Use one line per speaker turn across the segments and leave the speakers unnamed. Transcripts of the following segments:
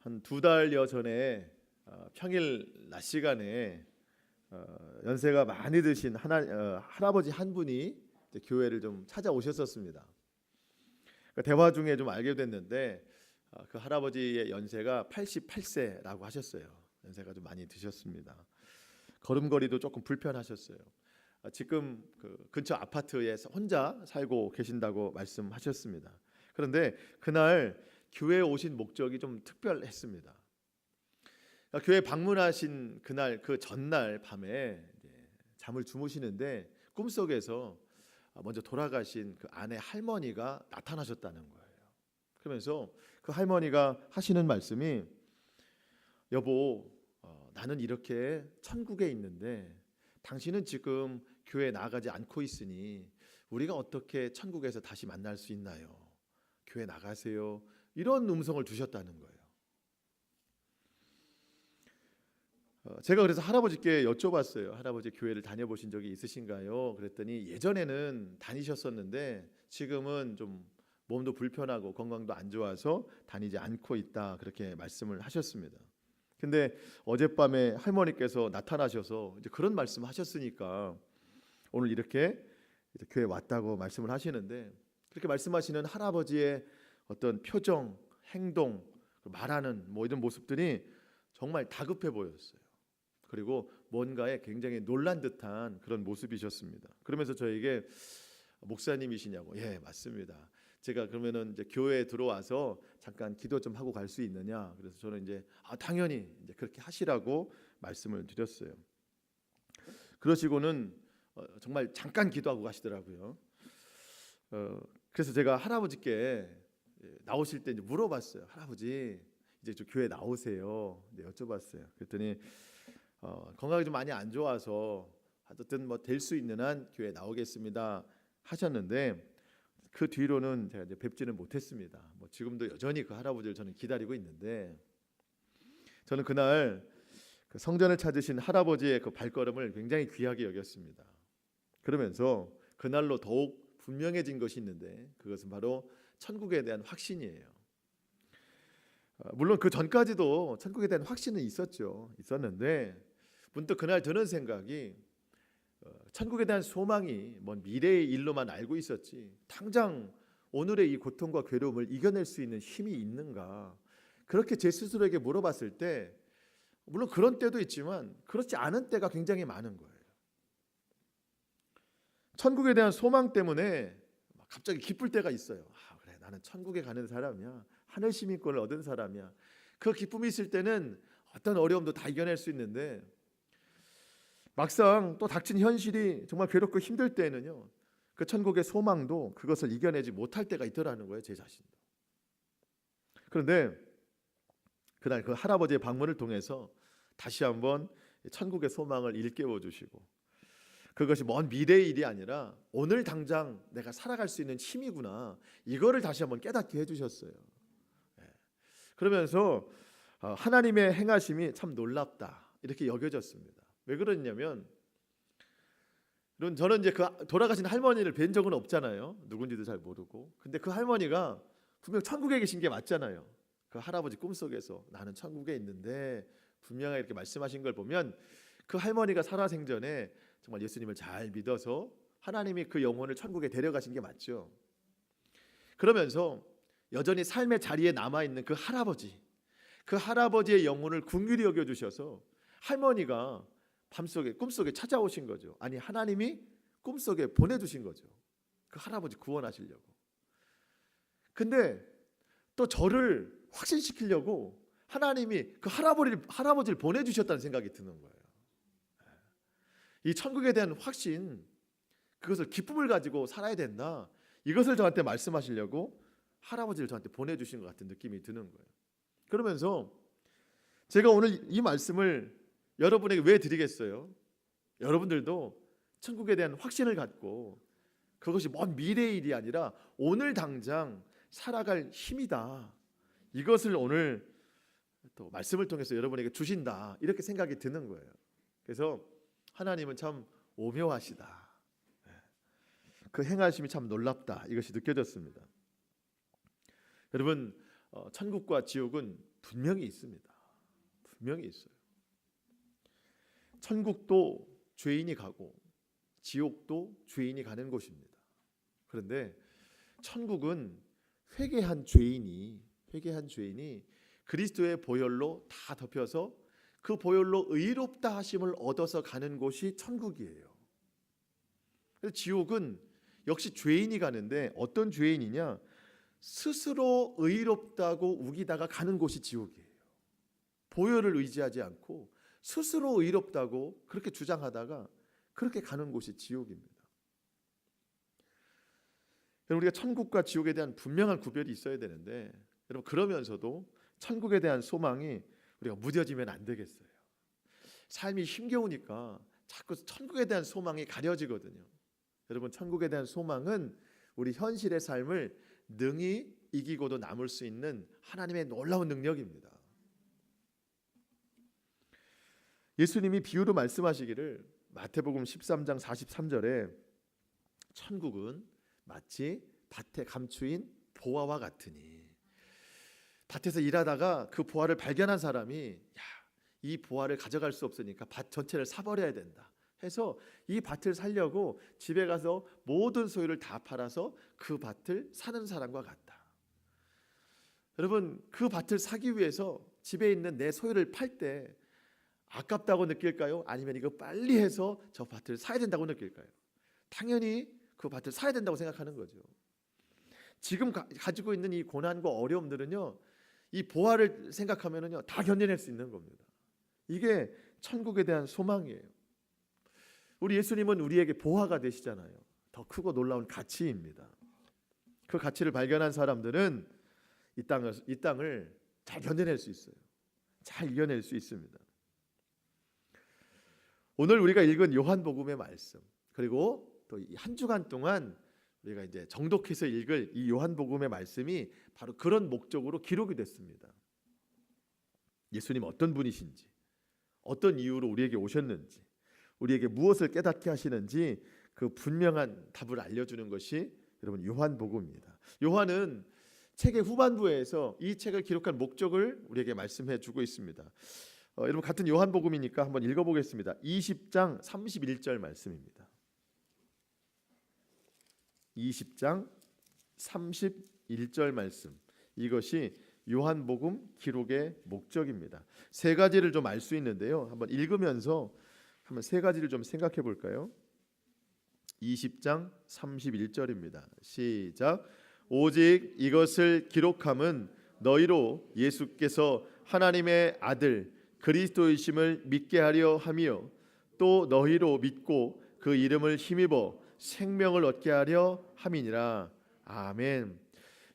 한 2달여 전에 평일 낮 시간에 연세가 많이 드신 할아버지 한 분이 이제 교회를 좀 찾아오셨었습니다. 그러니까 대화 중에 좀 알게 됐는데 그 할아버지의 연세가 88세라고 하셨어요. 연세가 좀 많이 드셨습니다. 걸음걸이도 조금 불편하셨어요. 지금 그 근처 아파트에 혼자 살고 계신다고 말씀하셨습니다. 그런데 그날 교회에 오신 목적이 좀 특별했습니다. 교회 방문하신 그날 그 전날 밤에 잠을 주무시는데 꿈속에서 먼저 돌아가신 그 아내 할머니가 나타나셨다는 거예요. 그러면서 그 할머니가 하시는 말씀이 여보, 나는 이렇게 천국에 있는데 당신은 지금 교회에 나가지 않고 있으니 우리가 어떻게 천국에서 다시 만날 수 있나요? 교회 나가세요. 이런 음성을 주셨다는 거예요. 제가 그래서 할아버지께 여쭤봤어요. 할아버지 교회를 다녀보신 적이 있으신가요? 그랬더니 예전에는 다니셨었는데 지금은 좀 몸도 불편하고 건강도 안 좋아서 다니지 않고 있다, 그렇게 말씀을 하셨습니다. 근데 어젯밤에 할머니께서 나타나셔서 이제 그런 말씀하셨으니까 오늘 이렇게 교회 왔다고 말씀을 하시는데, 그렇게 말씀하시는 할아버지의 어떤 표정, 행동, 말하는 이런 모습들이 정말 다급해 보였어요. 그리고 뭔가에 굉장히 놀란 듯한 그런 모습이셨습니다. 그러면서 저에게 목사님이시냐고. 예, 맞습니다. 제가 그러면은 이제 교회에 들어와서 잠깐 기도 좀 하고 갈 수 있느냐. 그래서 저는 이제 당연히 이제 그렇게 하시라고 말씀을 드렸어요. 그러시고는 정말 잠깐 기도하고 가시더라고요. 그래서 제가 할아버지께 나오실 때 이제 물어봤어요. 할아버지, 이제 좀 교회 나오세요. 여쭤봤어요. 그랬더니 건강이 좀 많이 안 좋아서 어쨌든 될 수 있는 한 교회 나오겠습니다 하셨는데, 그 뒤로는 제가 이제 뵙지는 못했습니다. 지금도 여전히 그 할아버지를 저는 기다리고 있는데, 저는 그날 그 성전을 찾으신 할아버지의 그 발걸음을 굉장히 귀하게 여겼습니다. 그러면서 그날로 더욱 분명해진 것이 있는데, 그것은 바로 천국에 대한 확신이에요. 물론 그 전까지도 천국에 대한 확신은 있었는데 문득 그날 드는 생각이, 천국에 대한 소망이 먼 미래의 일로만 알고 있었지 당장 오늘의 이 고통과 괴로움을 이겨낼 수 있는 힘이 있는가, 그렇게 제 스스로에게 물어봤을 때 물론 그런 때도 있지만 그렇지 않은 때가 굉장히 많은 거예요. 천국에 대한 소망 때문에 갑자기 기쁠 때가 있어요. 그래, 나는 천국에 가는 사람이야. 하늘 시민권을 얻은 사람이야. 그 기쁨이 있을 때는 어떤 어려움도 다 이겨낼 수 있는데, 막상 또 닥친 현실이 정말 괴롭고 힘들 때에는요, 그 천국의 소망도 그것을 이겨내지 못할 때가 있더라는 거예요, 제 자신도. 그런데 그날 그 할아버지의 방문을 통해서 다시 한번 천국의 소망을 일깨워 주시고, 그것이 먼 미래의 일이 아니라 오늘 당장 내가 살아갈 수 있는 힘이구나, 이거를 다시 한번 깨닫게 해주셨어요. 그러면서 하나님의 행하심이 참 놀랍다, 이렇게 여겨졌습니다. 왜 그러냐면, 저는 이제 그 돌아가신 할머니를 뵌 적은 없잖아요. 누군지도 잘 모르고. 근데 그 할머니가 분명 천국에 계신 게 맞잖아요. 그 할아버지 꿈속에서 나는 천국에 있는데 분명하게 이렇게 말씀하신 걸 보면 그 할머니가 살아생전에 정말 예수님을 잘 믿어서 하나님이 그 영혼을 천국에 데려가신 게 맞죠. 그러면서 여전히 삶의 자리에 남아있는 그 할아버지의 영혼을 긍휼히 여겨주셔서 할머니가 밤속에 꿈속에 찾아오신 거죠. 아니, 하나님이 꿈속에 보내주신 거죠. 그 할아버지 구원하시려고. 근데 또 저를 확신시키려고 하나님이 그 할아버지를 보내주셨다는 생각이 드는 거예요. 이 천국에 대한 확신, 그것을 기쁨을 가지고 살아야 된다, 이것을 저한테 말씀하시려고 할아버지를 저한테 보내주신 것 같은 느낌이 드는 거예요. 그러면서 제가 오늘 이 말씀을 여러분에게 왜 드리겠어요? 여러분들도 천국에 대한 확신을 갖고 그것이 먼 미래의 일이 아니라 오늘 당장 살아갈 힘이다, 이것을 오늘 또 말씀을 통해서 여러분에게 주신다, 이렇게 생각이 드는 거예요. 그래서 하나님은 참 오묘하시다, 그 행하심이 참 놀랍다, 이것이 느껴졌습니다. 여러분, 천국과 지옥은 분명히 있습니다. 분명히 있어요. 천국도 죄인이 가고 지옥도 죄인이 가는 곳입니다. 그런데 천국은 회개한 죄인이 그리스도의 보혈로 다 덮여서 그 보혈로 의롭다 하심을 얻어서 가는 곳이 천국이에요. 그래서 지옥은 역시 죄인이 가는데 어떤 죄인이냐? 스스로 의롭다고 우기다가 가는 곳이 지옥이에요. 보혈을 의지하지 않고 스스로 의롭다고 그렇게 주장하다가 그렇게 가는 곳이 지옥입니다. 여러분, 우리가 천국과 지옥에 대한 분명한 구별이 있어야 되는데, 여러분, 그러면서도 천국에 대한 소망이 우리가 무뎌지면 안 되겠어요. 삶이 힘겨우니까 자꾸 천국에 대한 소망이 가려지거든요. 여러분, 천국에 대한 소망은 우리 현실의 삶을 능히 이기고도 남을 수 있는 하나님의 놀라운 능력입니다. 예수님이 비유로 말씀하시기를 마태복음 13장 43절에 천국은 마치 밭에 감추인 보화와 같으니, 밭에서 일하다가 그 보화를 발견한 사람이 이 보화를 가져갈 수 없으니까 밭 전체를 사버려야 된다 해서 이 밭을 살려고 집에 가서 모든 소유를 다 팔아서 그 밭을 사는 사람과 같다. 여러분, 그 밭을 사기 위해서 집에 있는 내 소유를 팔 때 아깝다고 느낄까요? 아니면 이거 빨리 해서 저 밭을 사야 된다고 느낄까요? 당연히 그 밭을 사야 된다고 생각하는 거죠. 지금 가지고 있는 이 고난과 어려움들은요, 이 보화를 생각하면은요 다 견뎌낼 수 있는 겁니다. 이게 천국에 대한 소망이에요. 우리 예수님은 우리에게 보화가 되시잖아요. 더 크고 놀라운 가치입니다. 그 가치를 발견한 사람들은 이 땅을 잘 견뎌낼 수 있어요. 잘 이겨낼 수 있습니다. 오늘 우리가 읽은 요한복음의 말씀, 그리고 또 한 주간 동안 우리가 이제 정독해서 읽을 이 요한복음의 말씀이 바로 그런 목적으로 기록이 됐습니다. 예수님 어떤 분이신지, 어떤 이유로 우리에게 오셨는지, 우리에게 무엇을 깨닫게 하시는지 그 분명한 답을 알려주는 것이 여러분 요한복음입니다. 요한은 책의 후반부에서 이 책을 기록한 목적을 우리에게 말씀해 주고 있습니다. 여러분, 같은 요한복음이니까 한번 읽어보겠습니다. 20장 31절 말씀입니다. 20장 31절 말씀, 이것이 요한복음 기록의 목적입니다. 세 가지를 좀 알 수 있는데요, 한번 읽으면서 한번 세 가지를 좀 생각해 볼까요? 20장 31절입니다. 시작. 오직 이것을 기록함은 너희로 예수께서 하나님의 아들 그리스도이심을 믿게 하려 함이요, 또 너희로 믿고 그 이름을 힘입어 생명을 얻게 하려 함이니라. 아멘.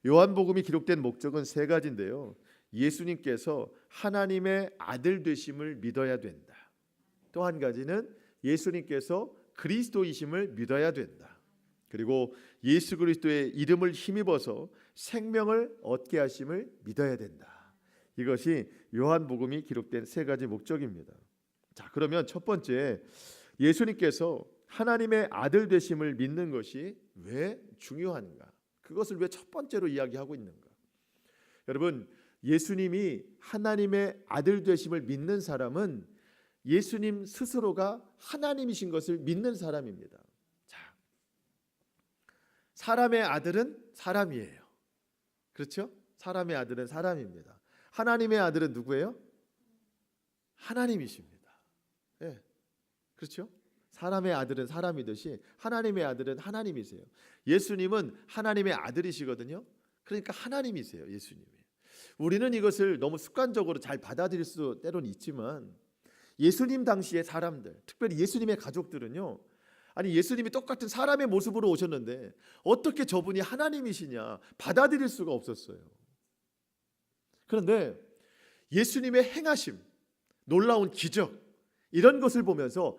요한복음이 기록된 목적은 세 가지인데요, 예수님께서 하나님의 아들 되심을 믿어야 된다. 또 한 가지는 예수님께서 그리스도이심을 믿어야 된다. 그리고 예수 그리스도의 이름을 힘입어서 생명을 얻게 하심을 믿어야 된다. 이것이 요한복음이 기록된 세 가지 목적입니다. 자, 그러면 첫 번째, 예수님께서 하나님의 아들 되심을 믿는 것이 왜 중요한가? 그것을 왜 첫 번째로 이야기하고 있는가? 여러분, 예수님이 하나님의 아들 되심을 믿는 사람은 예수님 스스로가 하나님이신 것을 믿는 사람입니다. 자, 사람의 아들은 사람이에요. 그렇죠? 사람의 아들은 사람입니다. 하나님의 아들은 누구예요? 하나님이십니다. 네. 그렇죠? 사람의 아들은 사람이듯이 하나님의 아들은 하나님이세요. 예수님은 하나님의 아들이시거든요. 그러니까 하나님이세요, 예수님이. 우리는 이것을 너무 습관적으로 잘 받아들일 수도 때로는 있지만, 예수님 당시의 사람들, 특별히 예수님의 가족들은요, 아니 예수님이 똑같은 사람의 모습으로 오셨는데 어떻게 저분이 하나님이시냐 받아들일 수가 없었어요. 그런데 예수님의 행하심, 놀라운 기적, 이런 것을 보면서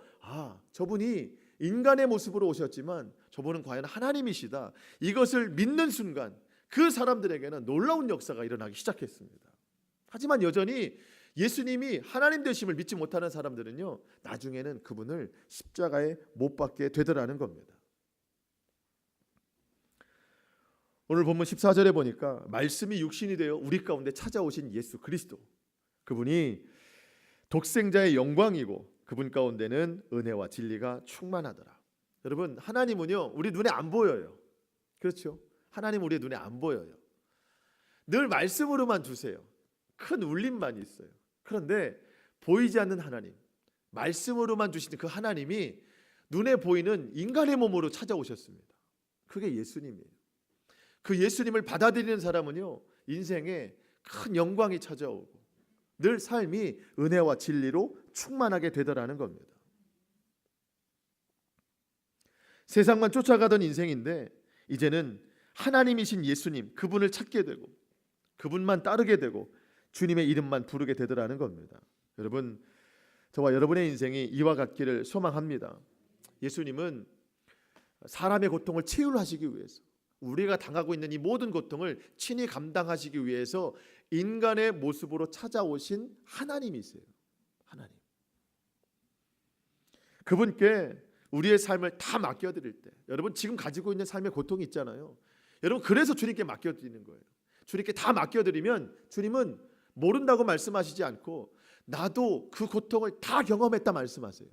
저분이 인간의 모습으로 오셨지만 저분은 과연 하나님이시다, 이것을 믿는 순간 그 사람들에게는 놀라운 역사가 일어나기 시작했습니다. 하지만 여전히 예수님이 하나님 되심을 믿지 못하는 사람들은요, 나중에는 그분을 십자가에 못 박게 되더라는 겁니다. 오늘 본문 14절에 보니까 말씀이 육신이 되어 우리 가운데 찾아오신 예수 그리스도, 그분이 독생자의 영광이고 그분 가운데는 은혜와 진리가 충만하더라. 여러분, 하나님은요 우리 눈에 안 보여요. 그렇죠? 하나님 우리 눈에 안 보여요. 늘 말씀으로만 두세요. 큰 울림만 있어요. 그런데 보이지 않는 하나님, 말씀으로만 주시는 그 하나님이 눈에 보이는 인간의 몸으로 찾아오셨습니다. 그게 예수님이에요. 그 예수님을 받아들이는 사람은요 인생에 큰 영광이 찾아오고 늘 삶이 은혜와 진리로 충만하게 되더라는 겁니다. 세상만 쫓아가던 인생인데 이제는 하나님이신 예수님, 그분을 찾게 되고 그분만 따르게 되고 주님의 이름만 부르게 되더라는 겁니다. 여러분, 저와 여러분의 인생이 이와 같기를 소망합니다. 예수님은 사람의 고통을 치유하시기 위해서, 우리가 당하고 있는 이 모든 고통을 친히 감당하시기 위해서 인간의 모습으로 찾아오신 하나님이세요. 하나님. 그분께 우리의 삶을 다 맡겨드릴 때, 여러분 지금 가지고 있는 삶의 고통이 있잖아요. 여러분 그래서 주님께 맡겨드리는 거예요. 주님께 다 맡겨드리면 주님은 모른다고 말씀하시지 않고 나도 그 고통을 다 경험했다 말씀하세요.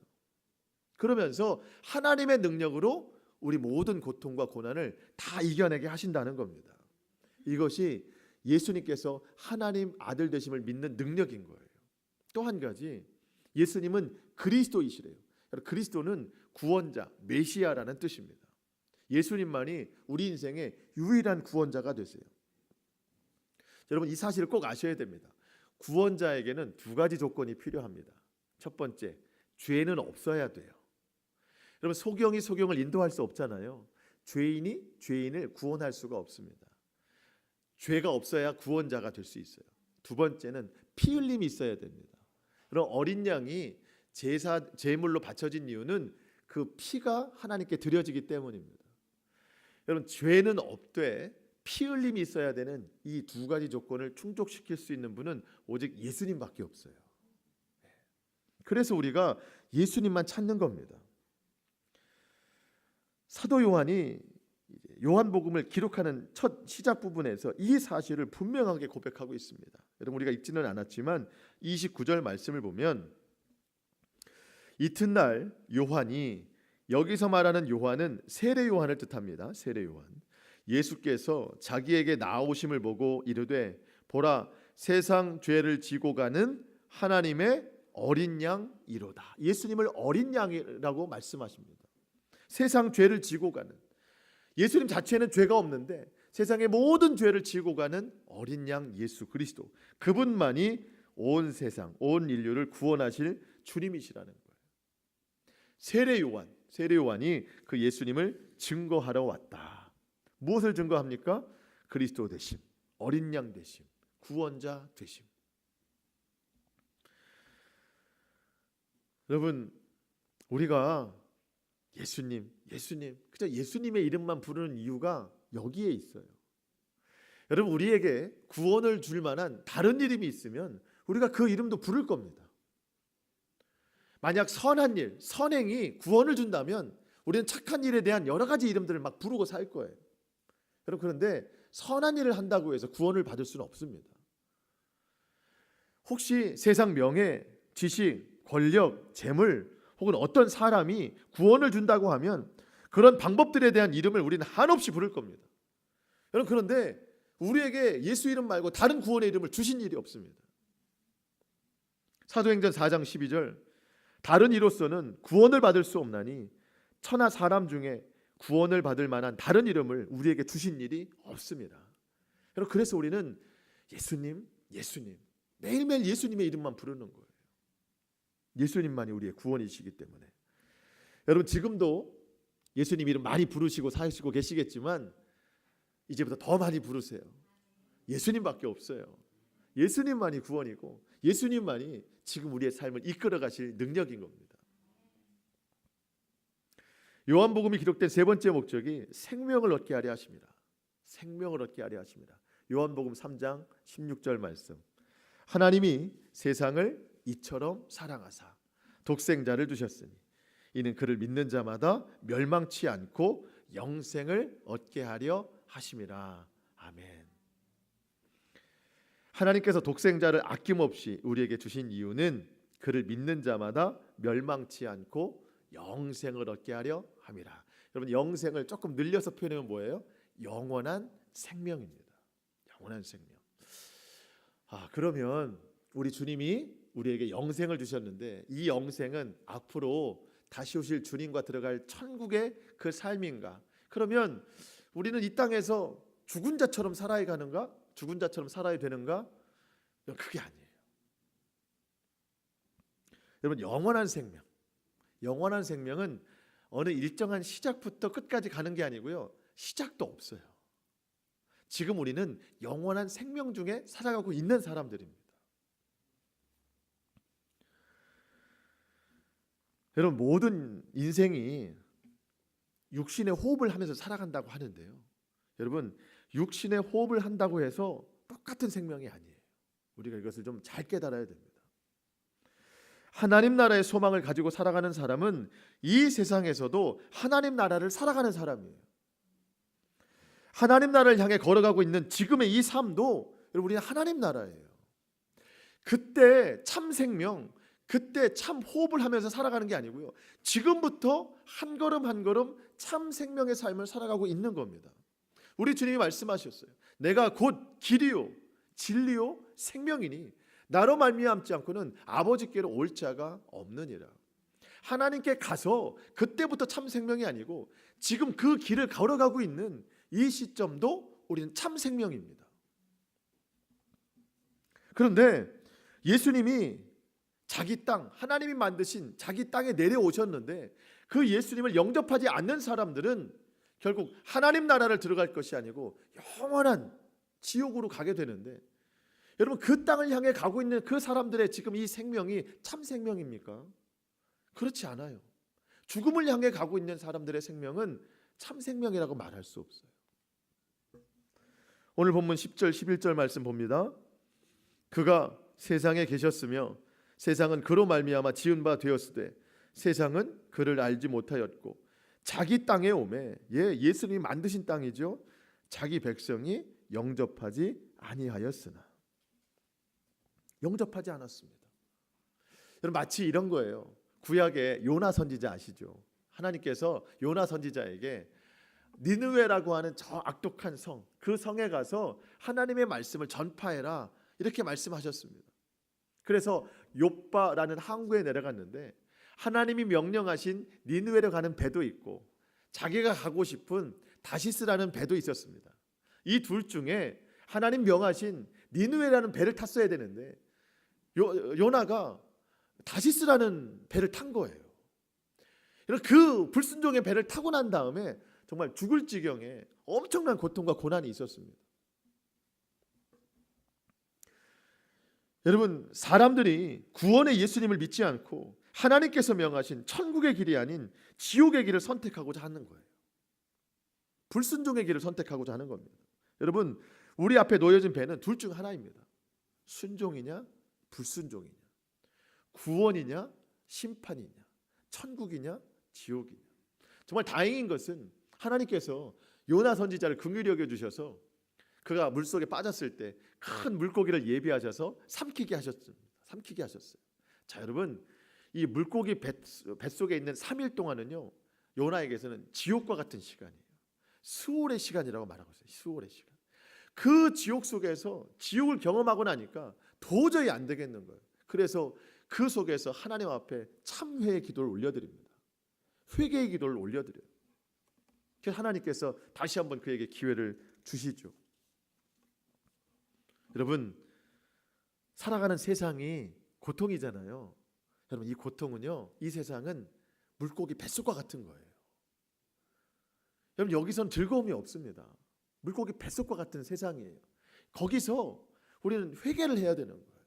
그러면서 하나님의 능력으로 우리 모든 고통과 고난을 다 이겨내게 하신다는 겁니다. 이것이 예수님께서 하나님 아들 되심을 믿는 능력인 거예요. 또 한 가지, 예수님은 그리스도이시래요. 그리스도는 구원자, 메시아라는 뜻입니다. 예수님만이 우리 인생의 유일한 구원자가 되세요. 여러분 이 사실을 꼭 아셔야 됩니다. 구원자에게는 두 가지 조건이 필요합니다. 첫 번째, 죄는 없어야 돼요. 여러분 소경이 소경을 인도할 수 없잖아요. 죄인이 죄인을 구원할 수가 없습니다. 죄가 없어야 구원자가 될 수 있어요. 두 번째는 피 흘림이 있어야 됩니다. 그럼 어린 양이 제물로 바쳐진 이유는 그 피가 하나님께 드려지기 때문입니다. 여러분 죄는 없되 피 흘림이 있어야 되는 이 두 가지 조건을 충족시킬 수 있는 분은 오직 예수님밖에 없어요. 그래서 우리가 예수님만 찾는 겁니다. 사도 요한이 요한복음을 기록하는 첫 시작 부분에서 이 사실을 분명하게 고백하고 있습니다. 여러분 우리가 읽지는 않았지만 29절 말씀을 보면 이튿날 요한이, 여기서 말하는 요한은 세례 요한을 뜻합니다. 세례 요한. 예수께서 자기에게 나오심을 보고 이르되 보라 세상 죄를 지고 가는 하나님의 어린 양이로다. 예수님을 어린 양이라고 말씀하십니다. 세상 죄를 지고 가는, 예수님 자체는 죄가 없는데 세상의 모든 죄를 지고 가는 어린 양 예수 그리스도, 그분만이 온 세상, 온 인류를 구원하실 주님이시라는 거예요. 세례 요한이 그 예수님을 증거하러 왔다. 무엇을 증거합니까? 그리스도 되심, 어린 양 되심, 구원자 되심. 여러분 우리가 예수님 그저 예수님의 이름만 부르는 이유가 여기에 있어요. 여러분 우리에게 구원을 줄 만한 다른 이름이 있으면 우리가 그 이름도 부를 겁니다. 만약 선한 일, 선행이 구원을 준다면 우리는 착한 일에 대한 여러 가지 이름들을 막 부르고 살 거예요. 여러분 그런데 선한 일을 한다고 해서 구원을 받을 수는 없습니다. 혹시 세상 명예, 지식, 권력, 재물 혹은 어떤 사람이 구원을 준다고 하면 그런 방법들에 대한 이름을 우리는 한없이 부를 겁니다. 여러분 그런데 우리에게 예수 이름 말고 다른 구원의 이름을 주신 일이 없습니다. 사도행전 4장 12절 다른 이로서는 구원을 받을 수 없나니 천하 사람 중에 구원을 받을 만한 다른 이름을 우리에게 주신 일이 없습니다. 여러분 그래서 우리는 예수님 매일매일 예수님의 이름만 부르는 거예요. 예수님만이 우리의 구원이시기 때문에. 여러분 지금도 예수님 이름 많이 부르시고 사시고 계시겠지만 이제부터 더 많이 부르세요. 예수님밖에 없어요. 예수님만이 구원이고 예수님만이 지금 우리의 삶을 이끌어 가실 능력인 겁니다. 요한복음이 기록된 세 번째 목적이 생명을 얻게 하려 하십니다. 생명을 얻게 하려 하십니다. 요한복음 3장 16절 말씀. 하나님이 세상을 이처럼 사랑하사 독생자를 두셨으니 이는 그를 믿는 자마다 멸망치 않고 영생을 얻게 하려 하심이라. 아멘. 하나님께서 독생자를 아낌없이 우리에게 주신 이유는 그를 믿는 자마다 멸망치 않고 영생을 얻게 하려 함이라. 여러분, 영생을 조금 늘려서 표현하면 뭐예요? 영원한 생명입니다. 영원한 생명. 그러면 우리 주님이 우리에게 영생을 주셨는데 이 영생은 앞으로 다시 오실 주님과 들어갈 천국의 그 삶인가? 그러면 우리는 이 땅에서 죽은 자처럼 살아야 가는가? 죽은 자처럼 살아야 되는가? 그게 아니에요. 여러분, 영원한 생명, 영원한 생명은 어느 일정한 시작부터 끝까지 가는 게 아니고요, 시작도 없어요. 지금 우리는 영원한 생명 중에 살아가고 있는 사람들입니다. 여러분, 모든 인생이 육신의 호흡을 하면서 살아간다고 하는데요, 여러분, 육신의 호흡을 한다고 해서 똑같은 생명이 아니에요. 우리가 이것을 좀 잘 깨달아야 됩니다. 하나님 나라의 소망을 가지고 살아가는 사람은 이 세상에서도 하나님 나라를 살아가는 사람이에요. 하나님 나라를 향해 걸어가고 있는 지금의 이 삶도 여러분, 우리는 하나님 나라예요. 그때 참 생명, 그때 참 호흡을 하면서 살아가는 게 아니고요, 지금부터 한 걸음 한 걸음 참 생명의 삶을 살아가고 있는 겁니다. 우리 주님이 말씀하셨어요. 내가 곧 길이요 진리요 생명이니 나로 말미암지 않고는 아버지께로 올 자가 없느니라. 하나님께 가서 그때부터 참 생명이 아니고 지금 그 길을 걸어가고 있는 이 시점도 우리는 참 생명입니다. 그런데 예수님이 자기 땅, 하나님이 만드신 자기 땅에 내려오셨는데 그 예수님을 영접하지 않는 사람들은 결국 하나님 나라를 들어갈 것이 아니고 영원한 지옥으로 가게 되는데, 여러분, 그 땅을 향해 가고 있는 그 사람들의 지금 이 생명이 참 생명입니까? 그렇지 않아요. 죽음을 향해 가고 있는 사람들의 생명은 참 생명이라고 말할 수 없어요. 오늘 본문 10절 11절 말씀 봅니다. 그가 세상에 계셨으며 세상은 그로 말미암아 지은 바 되었으되 세상은 그를 알지 못하였고 자기 땅에 오매, 예수님이 만드신 땅이죠, 자기 백성이 영접하지 아니하였으나. 영접하지 않았습니다. 여러분, 마치 이런 거예요. 구약의 요나 선지자 아시죠? 하나님께서 요나 선지자에게 니느웨라고 하는 저 악독한 성, 그 성에 가서 하나님의 말씀을 전파해라, 이렇게 말씀하셨습니다. 그래서 욥바라는 항구에 내려갔는데 하나님이 명령하신 니느웨로 가는 배도 있고 자기가 가고 싶은 다시스라는 배도 있었습니다. 이 둘 중에 하나님 명하신 니느웨라는 배를 탔어야 되는데 요나가 다시스라는 배를 탄 거예요. 그 불순종의 배를 타고 난 다음에 정말 죽을 지경에 엄청난 고통과 고난이 있었습니다. 여러분, 사람들이 구원의 예수님을 믿지 않고 하나님께서 명하신 천국의 길이 아닌 지옥의 길을 선택하고자 하는 거예요. 불순종의 길을 선택하고자 하는 겁니다. 여러분, 우리 앞에 놓여진 배는 둘 중 하나입니다. 순종이냐 불순종이냐, 구원이냐 심판이냐, 천국이냐 지옥이냐. 정말 다행인 것은 하나님께서 요나 선지자를 긍휼히 여겨 주셔서 그가 물속에 빠졌을 때 큰 물고기를 예비하셔서 삼키게 하셨어요. 자, 여러분, 이 물고기 뱃속에 있는 3일 동안은요, 요나에게서는 지옥과 같은 시간이에요. 수월의 시간이라고 말하고 있어요. 수월의 시간. 그 지옥 속에서 지옥을 경험하고 나니까 도저히 안 되겠는 거예요. 그래서 그 속에서 하나님 앞에 참회의 기도를 올려드립니다. 회개의 기도를 올려드려요. 그래서 하나님께서 다시 한번 그에게 기회를 주시죠. 여러분, 살아가는 세상이 고통이잖아요. 여러분, 이 고통은요, 이 세상은 물고기 뱃속과 같은 거예요. 여러분, 여기선 즐거움이 없습니다. 물고기 뱃속과 같은 세상이에요. 거기서 우리는 회개를 해야 되는 거예요.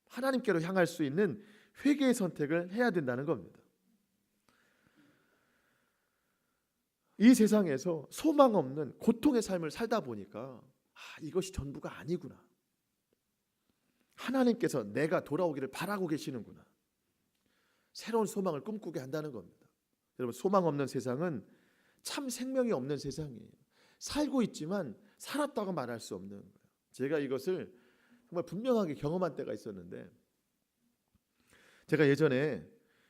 하나님께로 향할 수 있는 회개의 선택을 해야 된다는 겁니다. 이 세상에서 소망 없는 고통의 삶을 살다 보니까 이것이 전부가 아니구나. 하나님께서 내가 돌아오기를 바라고 계시는구나. 새로운 소망을 꿈꾸게 한다는 겁니다. 여러분, 소망 없는 세상은 참 생명이 없는 세상이에요. 살고 있지만 살았다고 말할 수 없는 거예요. 제가 이것을 정말 분명하게 경험한 때가 있었는데, 제가 예전에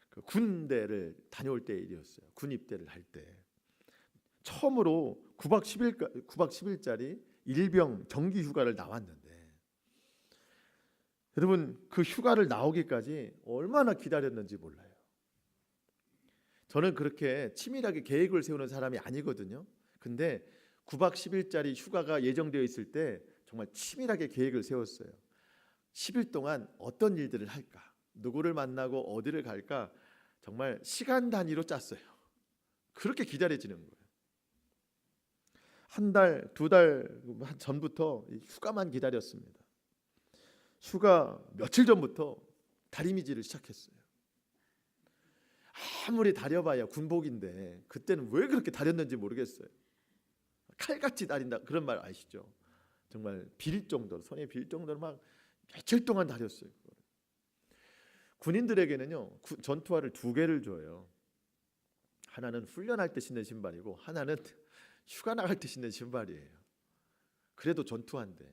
그 군대를 다녀올 때 일이었어요. 군 입대를 할 때 처음으로 9박 10일짜리 일병 정기 휴가를 나왔는데, 여러분 그 휴가를 나오기까지 얼마나 기다렸는지 몰라요. 저는 그렇게 치밀하게 계획을 세우는 사람이 아니거든요. 근데 9박 10일짜리 휴가가 예정되어 있을 때 정말 치밀하게 계획을 세웠어요. 10일 동안 어떤 일들을 할까, 누구를 만나고 어디를 갈까, 정말 시간 단위로 짰어요. 그렇게 기다려지는 거예요. 한 달, 두 달 전부터 휴가만 기다렸습니다. 휴가 며칠 전부터 다리미질을 시작했어요. 아무리 다려봐야 군복인데 그때는 왜 그렇게 다렸는지 모르겠어요. 칼같이 다린다 그런 말 아시죠? 정말 빌 정도로, 손에 빌 정도로 막 며칠 동안 다렸어요. 군인들에게는요, 전투화를 두 개를 줘요. 하나는 훈련할 때 신는 신발이고 하나는 휴가 나갈 때 신는 신발이에요. 그래도 전투화인데.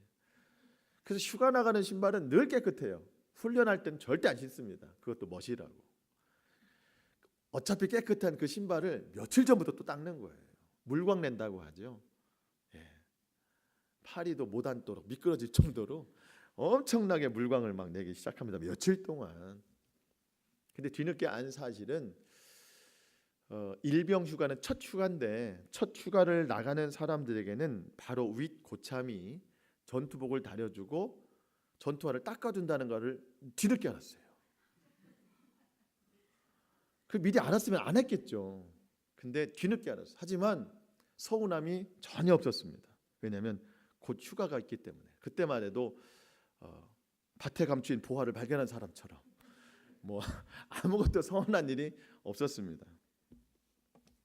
그래서 휴가 나가는 신발은 늘 깨끗해요. 훈련할 때는 절대 안 신습니다. 그것도 멋이라고. 어차피 깨끗한 그 신발을 며칠 전부터 또 닦는 거예요. 물광 낸다고 하죠. 예. 파리도 못 앉도록 미끄러질 정도로 엄청나게 물광을 막 내기 시작합니다. 며칠 동안. 근데 뒤늦게 안 사실은 일병 휴가는 첫 휴가인데, 첫 휴가를 나가는 사람들에게는 바로 윗 고참이 전투복을 다려주고 전투화를 닦아준다는 것을 뒤늦게 알았어요. 그 미리 알았으면 안 했겠죠. 근데 뒤늦게 알았어요. 하지만 서운함이 전혀 없었습니다. 왜냐하면 곧 휴가가 있기 때문에. 그때만 해도 밭에 감추인 보화를 발견한 사람처럼 뭐 아무것도 서운한 일이 없었습니다.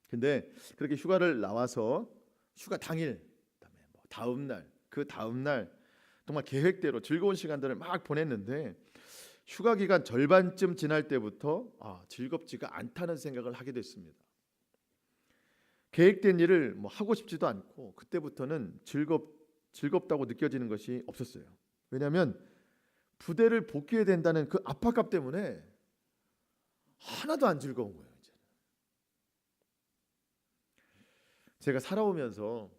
근데 그렇게 휴가를 나와서 휴가 당일, 그다음에 뭐 다음 날, 그 다음 날 정말 계획대로 즐거운 시간들을 막 보냈는데, 휴가 기간 절반쯤 지날 때부터 즐겁지가 않다는 생각을 하게 됐습니다. 계획된 일을 뭐 하고 싶지도 않고, 그때부터는 즐겁다고 느껴지는 것이 없었어요. 왜냐하면 부대를 복귀해야 된다는 그 압박감 때문에 하나도 안 즐거운 거예요. 이제. 제가 살아오면서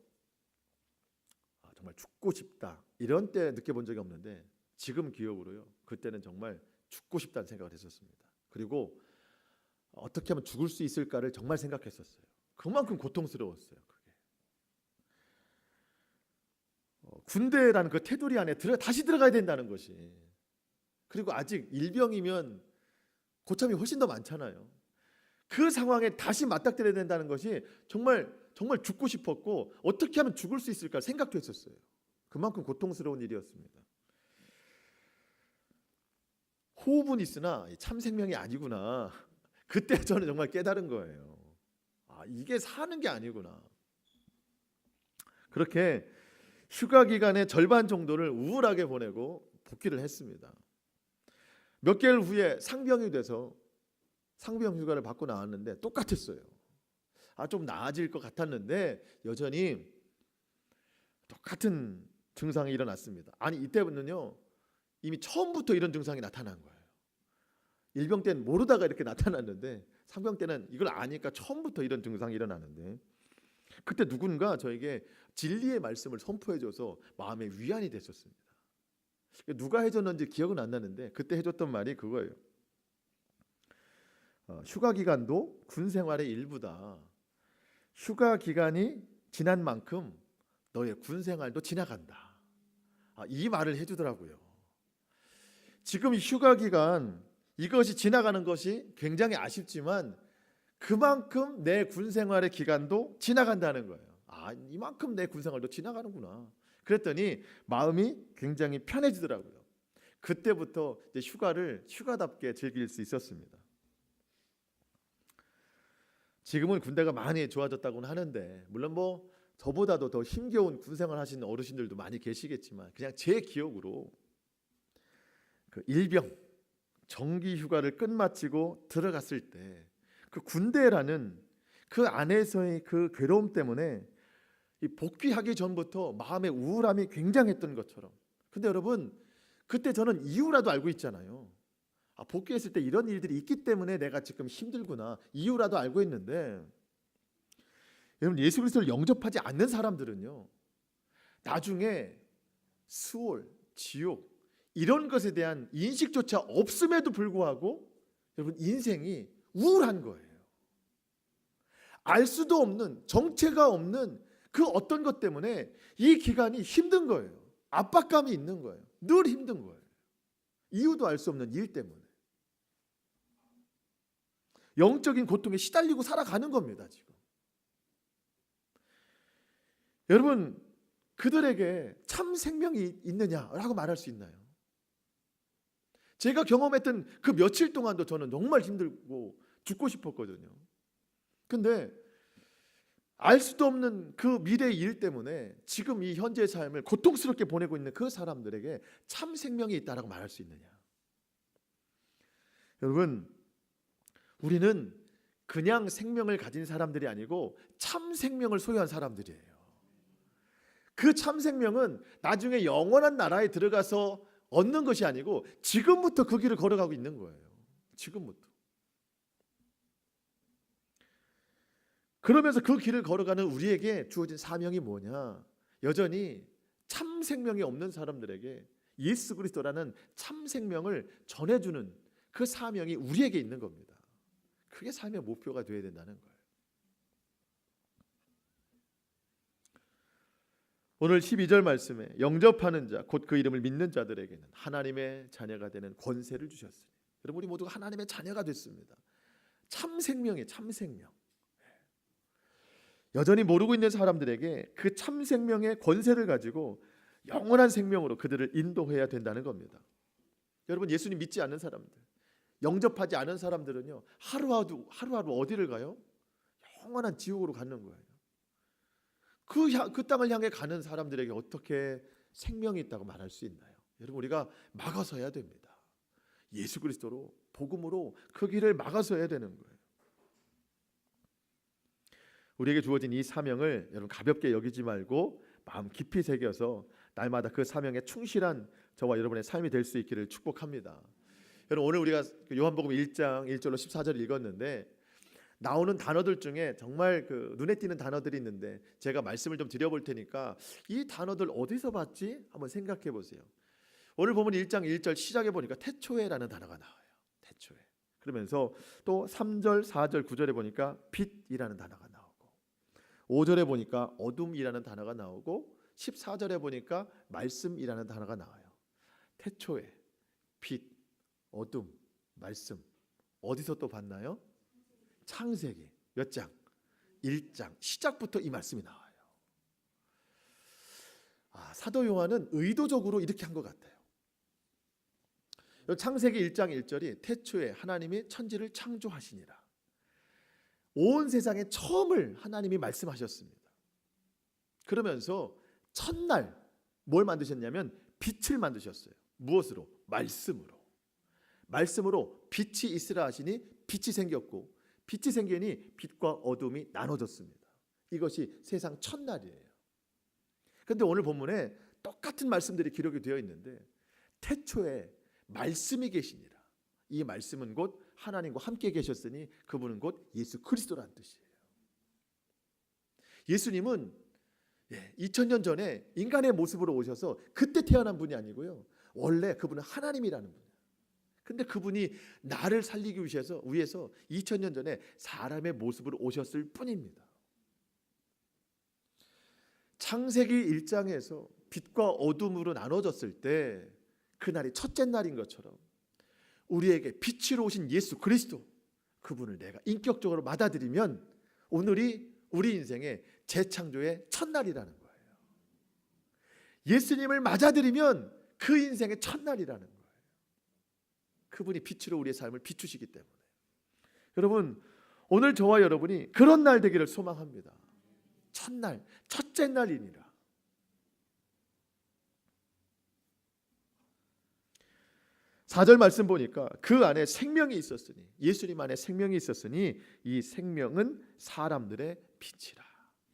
정말 죽고 싶다 이런 때 느껴본 적이 없는데, 지금 기억으로요, 그때는 정말 죽고 싶다는 생각을 했었습니다. 그리고 어떻게 하면 죽을 수 있을까를 정말 생각했었어요. 그만큼 고통스러웠어요. 그게. 군대라는 그 테두리 안에 다시 들어가야 된다는 것이. 그리고 아직 일병이면 고참이 훨씬 더 많잖아요. 그 상황에 다시 맞닥뜨려야 된다는 것이 정말 죽고 싶었고, 어떻게 하면 죽을 수 있을까 생각도 했었어요. 그만큼 고통스러운 일이었습니다. 호흡은 있으나 참 생명이 아니구나. 그때 저는 정말 깨달은 거예요. 이게 사는 게 아니구나. 그렇게 휴가 기간의 절반 정도를 우울하게 보내고 복귀를 했습니다. 몇 개월 후에 상병이 돼서 상병 휴가를 받고 나왔는데 똑같았어요. 좀 나아질 것 같았는데 여전히 똑같은 증상이 일어났습니다. 이때는요, 이미 처음부터 이런 증상이 나타난 거예요. 일병 때는 모르다가 이렇게 나타났는데, 상병 때는 이걸 아니까 처음부터 이런 증상이 일어나는데, 그때 누군가 저에게 진리의 말씀을 선포해줘서 마음에 위안이 됐었습니다. 누가 해줬는지 기억은 안 나는데 그때 해줬던 말이 그거예요. 휴가 기간도 군 생활의 일부다. 휴가 기간이 지난 만큼 너의 군 생활도 지나간다. 이 말을 해주더라고요. 지금 이 휴가 기간, 이것이 지나가는 것이 굉장히 아쉽지만 그만큼 내 군 생활의 기간도 지나간다는 거예요. 이만큼 내 군 생활도 지나가는구나. 그랬더니 마음이 굉장히 편해지더라고요. 그때부터 이제 휴가를 휴가답게 즐길 수 있었습니다. 지금은 군대가 많이 좋아졌다고는 하는데, 물론 뭐 저보다도 더 힘겨운 군생활 하시는 어르신들도 많이 계시겠지만, 그냥 제 기억으로 그 일병 정기 휴가를 끝마치고 들어갔을 때 그 군대라는 그 안에서의 그 괴로움 때문에 이 복귀하기 전부터 마음의 우울함이 굉장했던 것처럼. 근데 여러분, 그때 저는 이유라도 알고 있잖아요. 복귀했을 때 이런 일들이 있기 때문에 내가 지금 힘들구나, 이유라도 알고 있는데, 여러분, 예수 그리스도를 영접하지 않는 사람들은요, 나중에 수월, 지옥 이런 것에 대한 인식조차 없음에도 불구하고 여러분, 인생이 우울한 거예요. 알 수도 없는, 정체가 없는 그 어떤 것 때문에 이 기간이 힘든 거예요. 압박감이 있는 거예요. 늘 힘든 거예요. 이유도 알 수 없는 일 때문에 영적인 고통에 시달리고 살아가는 겁니다, 지금. 여러분, 그들에게 참 생명이 있느냐라고 말할 수 있나요? 제가 경험했던 그 며칠 동안도 저는 정말 힘들고 죽고 싶었거든요. 근데 알 수도 없는 그 미래의 일 때문에 지금 이 현재의 삶을 고통스럽게 보내고 있는 그 사람들에게 참 생명이 있다라고 말할 수 있느냐? 여러분, 우리는 그냥 생명을 가진 사람들이 아니고 참 생명을 소유한 사람들이에요. 그 참 생명은 나중에 영원한 나라에 들어가서 얻는 것이 아니고 지금부터 그 길을 걸어가고 있는 거예요. 지금부터. 그러면서 그 길을 걸어가는 우리에게 주어진 사명이 뭐냐? 여전히 참 생명이 없는 사람들에게 예수 그리스도라는 참 생명을 전해주는 그 사명이 우리에게 있는 겁니다. 그게 삶의 목표가 되어야 된다는 거예요. 오늘 12절 말씀에 영접하는 자, 곧 그 이름을 믿는 자들에게는 하나님의 자녀가 되는 권세를 주셨으니, 여러분, 우리 모두가 하나님의 자녀가 됐습니다. 참 생명이에요. 참 생명. 여전히 모르고 있는 사람들에게 그 참 생명의 권세를 가지고 영원한 생명으로 그들을 인도해야 된다는 겁니다. 여러분, 예수님 믿지 않는 사람들, 영접하지 않은 사람들은요, 하루하루 어디를 가요? 영원한 지옥으로 가는 거예요. 그 땅을 향해 가는 사람들에게 어떻게 생명이 있다고 말할 수 있나요? 여러분, 우리가 막아서야 됩니다. 예수 그리스도로, 복음으로 그 길을 막아서야 되는 거예요. 우리에게 주어진 이 사명을 여러분 가볍게 여기지 말고 마음 깊이 새겨서 날마다 그 사명에 충실한 저와 여러분의 삶이 될 수 있기를 축복합니다. 여러분, 오늘 우리가 요한복음 1장 1절로 14절 읽었는데 나오는 단어들 중에 정말 그 눈에 띄는 단어들이 있는데 제가 말씀을 좀 드려볼 테니까 이 단어들 어디서 봤지? 한번 생각해 보세요. 오늘 보면 1장 1절 시작해 보니까 태초에라는 단어가 나와요. 태초에. 그러면서 또 3절, 4절, 9절에 보니까 빛이라는 단어가 나오고 5절에 보니까 어둠이라는 단어가 나오고 14절에 보니까 말씀이라는 단어가 나와요. 태초에, 빛, 어둠, 말씀. 어디서 또 봤나요? 창세기 몇 장? 1장. 시작부터 이 말씀이 나와요. 사도 요한은 의도적으로 이렇게 한 것 같아요. 창세기 1장 1절이 태초에 하나님이 천지를 창조하시니라. 온 세상의 처음을 하나님이 말씀하셨습니다. 그러면서 첫날 뭘 만드셨냐면 빛을 만드셨어요. 무엇으로? 말씀으로. 말씀으로 빛이 있으라 하시니 빛이 생겼고, 빛이 생기니 빛과 어둠이 나눠졌습니다. 이것이 세상 첫날이에요. 그런데 오늘 본문에 똑같은 말씀들이 기록이 되어 있는데 태초에 말씀이 계시니라. 이 말씀은 곧 하나님과 함께 계셨으니 그분은 곧 예수 그리스도라는 뜻이에요. 예수님은 2000년 전에 인간의 모습으로 오셔서 그때 태어난 분이 아니고요, 원래 그분은 하나님이라는 분이에요. 근데 그분이 나를 살리기 위해서 2000년 전에 사람의 모습으로 오셨을 뿐입니다. 창세기 1장에서 빛과 어둠으로 나눠졌을 때 그날이 첫째 날인 것처럼 우리에게 빛으로 오신 예수 그리스도, 그분을 내가 인격적으로 받아들이면 오늘이 우리 인생의 재창조의 첫날이라는 거예요. 예수님을 맞아들이면 그 인생의 첫날이라는 거예요. 그분이 빛으로 우리의 삶을 비추시기 때문에. 여러분, 오늘 저와 여러분이 그런 날 되기를 소망합니다. 첫날, 첫째 날이니라. 4절 말씀 보니까 그 안에 생명이 있었으니, 예수님 안에 생명이 있었으니 이 생명은 사람들의 빛이라.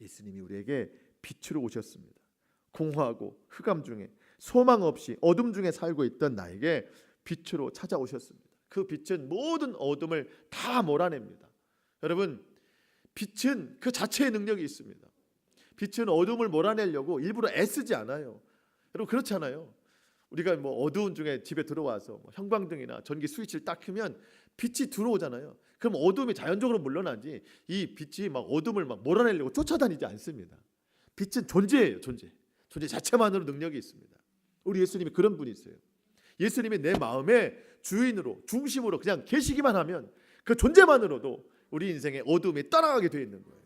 예수님이 우리에게 빛으로 오셨습니다. 공허하고 흑암 중에 소망 없이 어둠 중에 살고 있던 나에게 빛으로 찾아오셨습니다. 그 빛은 모든 어둠을 다 몰아냅니다. 여러분, 빛은 그 자체의 능력이 있습니다. 빛은 어둠을 몰아내려고 일부러 애쓰지 않아요. 여러분, 그렇잖아요. 우리가 뭐 어두운 중에 집에 들어와서 뭐 형광등이나 전기 스위치를 딱 켜면 빛이 들어오잖아요. 그럼 어둠이 자연적으로 물러나지, 이 빛이 막 어둠을 막 몰아내려고 쫓아다니지 않습니다. 빛은 존재예요. 존재 자체만으로 능력이 있습니다. 우리 예수님이 그런 분이세요. 예수님이 내 마음의 주인으로, 중심으로 그냥 계시기만 하면 그 존재만으로도 우리 인생의 어둠이 떠나가게 되어 있는 거예요.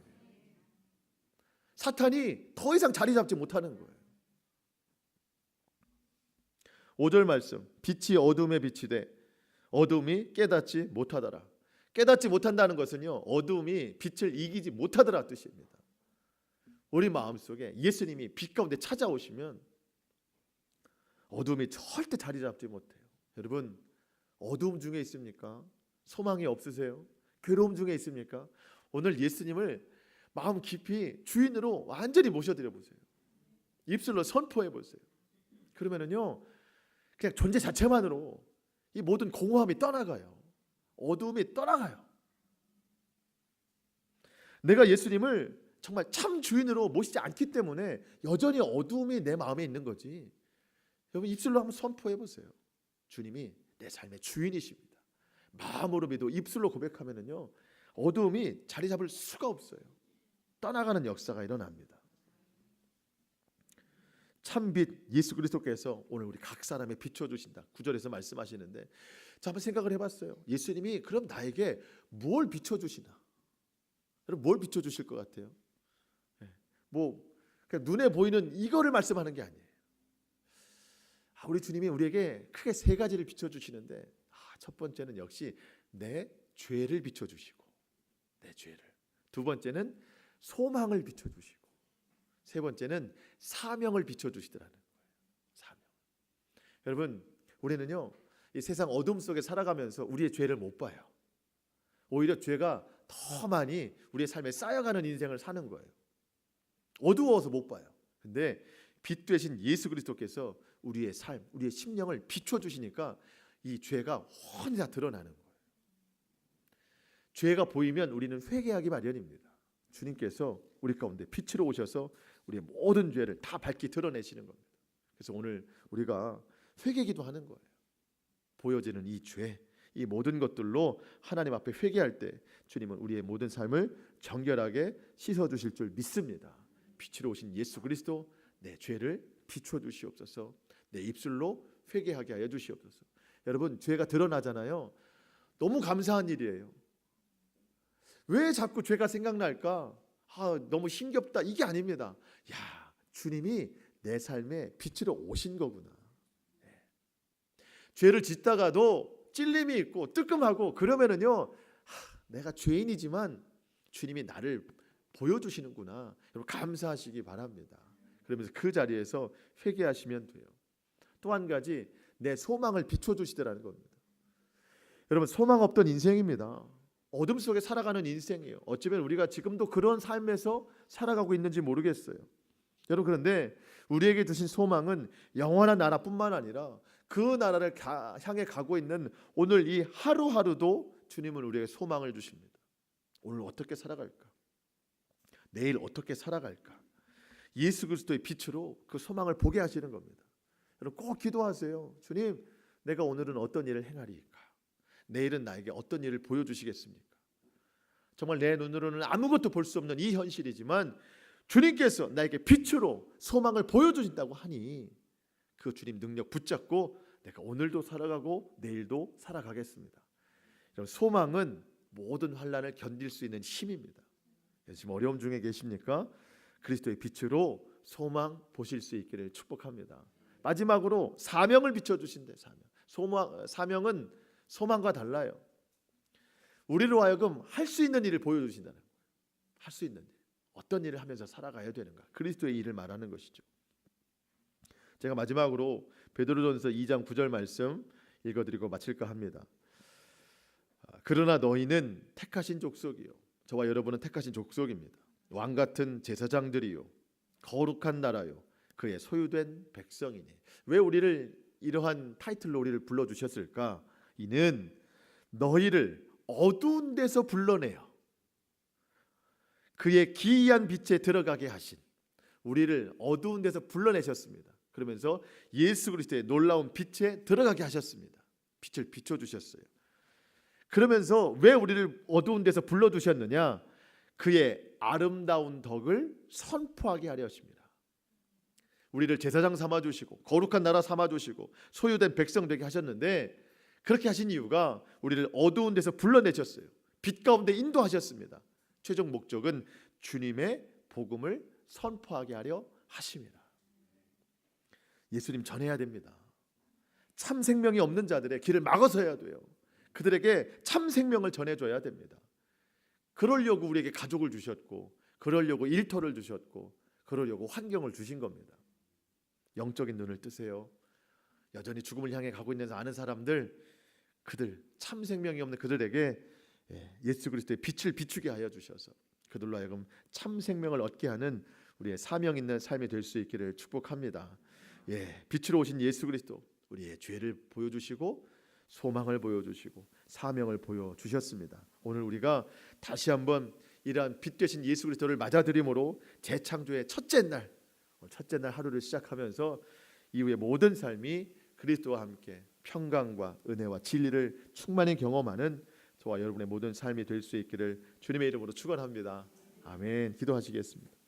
사탄이 더 이상 자리 잡지 못하는 거예요. 5절 말씀, 빛이 어둠에 비치되 어둠이 깨닫지 못하더라. 깨닫지 못한다는 것은요, 어둠이 빛을 이기지 못하더라 뜻입니다. 우리 마음속에 예수님이 빛 가운데 찾아오시면 어둠이 절대 자리 잡지 못해요. 여러분, 어둠 중에 있습니까? 소망이 없으세요? 괴로움 중에 있습니까? 오늘 예수님을 마음 깊이 주인으로 완전히 모셔드려 보세요. 입술로 선포해 보세요. 그러면은요, 그냥 존재 자체만으로 이 모든 공허함이 떠나가요. 어둠이 떠나가요. 내가 예수님을 정말 참 주인으로 모시지 않기 때문에 여전히 어둠이 내 마음에 있는 거지. 여러분, 입술로 한번 선포해 보세요. 주님이 내 삶의 주인이십니다. 마음으로 믿고 입술로 고백하면은요, 어둠이 자리 잡을 수가 없어요. 떠나가는 역사가 일어납니다. 참빛 예수 그리스도께서 오늘 우리 각 사람에 비춰주신다. 9절에서 말씀하시는데, 자, 한번 생각을 해봤어요. 예수님이 그럼 나에게 뭘 비춰주시나? 여러분, 뭘 비춰주실 것 같아요? 뭐 그냥 눈에 보이는 이거를 말씀하는 게 아니에요. 우리 주님이 우리에게 크게 세 가지를 비춰주시는데, 첫 번째는 역시 내 죄를 비춰주시고, 내 죄를. 두 번째는 소망을 비춰주시고, 세 번째는 사명을 비춰주시더라는 거예요. 사명. 여러분, 우리는요, 이 세상 어둠 속에 살아가면서 우리의 죄를 못 봐요. 오히려 죄가 더 많이 우리의 삶에 쌓여가는 인생을 사는 거예요. 어두워서 못 봐요. 근데 빛 되신 예수 그리스도께서 우리의 삶, 우리의 심령을 비춰주시니까 이 죄가 훤히 다 드러나는 거예요. 죄가 보이면 우리는 회개하기 마련입니다. 주님께서 우리 가운데 빛으로 오셔서 우리의 모든 죄를 다 밝히 드러내시는 겁니다. 그래서 오늘 우리가 회개기도 하는 거예요. 보여지는 이 죄, 이 모든 것들로 하나님 앞에 회개할 때 주님은 우리의 모든 삶을 정결하게 씻어주실 줄 믿습니다. 빛으로 오신 예수 그리스도, 내 죄를 비춰주시옵소서. 내 입술로 회개하게 하여 주시옵소서. 여러분, 죄가 드러나잖아요. 너무 감사한 일이에요. 왜 자꾸 죄가 생각날까? 너무 힘겹다. 이게 아닙니다. 야, 주님이 내 삶에 빛으로 오신 거구나. 죄를 짓다가도 찔림이 있고 뜨끔하고 그러면은요, 내가 죄인이지만 주님이 나를 보여주시는구나. 여러분, 감사하시기 바랍니다. 그러면서 그 자리에서 회개하시면 돼요. 또 한 가지, 내 소망을 비춰주시더라는 겁니다. 여러분, 소망 없던 인생입니다. 어둠 속에 살아가는 인생이에요. 어쩌면 우리가 지금도 그런 삶에서 살아가고 있는지 모르겠어요. 여러분, 그런데 우리에게 주신 소망은 영원한 나라뿐만 아니라 그 나라를 향해 가고 있는 오늘 이 하루하루도 주님은 우리에게 소망을 주십니다. 오늘 어떻게 살아갈까? 내일 어떻게 살아갈까? 예수 그리스도의 빛으로 그 소망을 보게 하시는 겁니다. 여러분, 꼭 기도하세요. 주님, 내가 오늘은 어떤 일을 행하리까? 내일은 나에게 어떤 일을 보여주시겠습니까? 정말 내 눈으로는 아무것도 볼 수 없는 이 현실이지만 주님께서 나에게 빛으로 소망을 보여주신다고 하니 그 주님 능력 붙잡고 내가 오늘도 살아가고 내일도 살아가겠습니다. 소망은 모든 환난을 견딜 수 있는 힘입니다. 지금 어려움 중에 계십니까? 그리스도의 빛으로 소망 보실 수 있기를 축복합니다. 마지막으로 사명을 비춰주신대. 사명은 소망과 달라요. 우리로 하여금 할 수 있는 일을 보여주신다는 거예요. 할 수 있는 일. 어떤 일을 하면서 살아가야 되는가? 그리스도의 일을 말하는 것이죠. 제가 마지막으로 베드로전서 2장 9절 말씀 읽어드리고 마칠까 합니다. 그러나 너희는 택하신 족속이요, 저와 여러분은 택하신 족속입니다. 왕같은 제사장들이요, 거룩한 나라요 그의 소유된 백성이니. 왜 우리를 이러한 타이틀로 우리를 불러주셨을까? 이는 너희를 어두운 데서 불러내어 그의 기이한 빛에 들어가게 하신, 우리를 어두운 데서 불러내셨습니다. 그러면서 예수 그리스도의 놀라운 빛에 들어가게 하셨습니다. 빛을 비춰주셨어요. 그러면서 왜 우리를 어두운 데서 불러두셨느냐? 그의 아름다운 덕을 선포하게 하려 하십니다. 우리를 제사장 삼아주시고 거룩한 나라 삼아주시고 소유된 백성 되게 하셨는데, 그렇게 하신 이유가 우리를 어두운 데서 불러내셨어요. 빛 가운데 인도하셨습니다. 최종 목적은 주님의 복음을 선포하게 하려 하십니다. 예수님 전해야 됩니다. 참 생명이 없는 자들의 길을 막아서야 돼요. 그들에게 참 생명을 전해줘야 됩니다. 그러려고 우리에게 가족을 주셨고, 그러려고 일터를 주셨고, 그러려고 환경을 주신 겁니다. 영적인 눈을 뜨세요. 여전히 죽음을 향해 가고 있는 아는 사람들, 그들 참 생명이 없는 그들에게 예수 그리스도의 빛을 비추게 하여 주셔서 그들로 하여금 참 생명을 얻게 하는 우리의 사명 있는 삶이 될 수 있기를 축복합니다. 빛으로 오신 예수 그리스도, 우리의 죄를 보여주시고 소망을 보여주시고 사명을 보여주셨습니다. 오늘 우리가 다시 한번 이러한 빛 되신 예수 그리스도를 맞아들임으로 재창조의 첫째 날 하루를 시작하면서 이후의 모든 삶이 그리스도와 함께 평강과 은혜와 진리를 충만히 경험하는 저와 여러분의 모든 삶이 될 수 있기를 주님의 이름으로 축원합니다. 아멘. 기도하시겠습니다.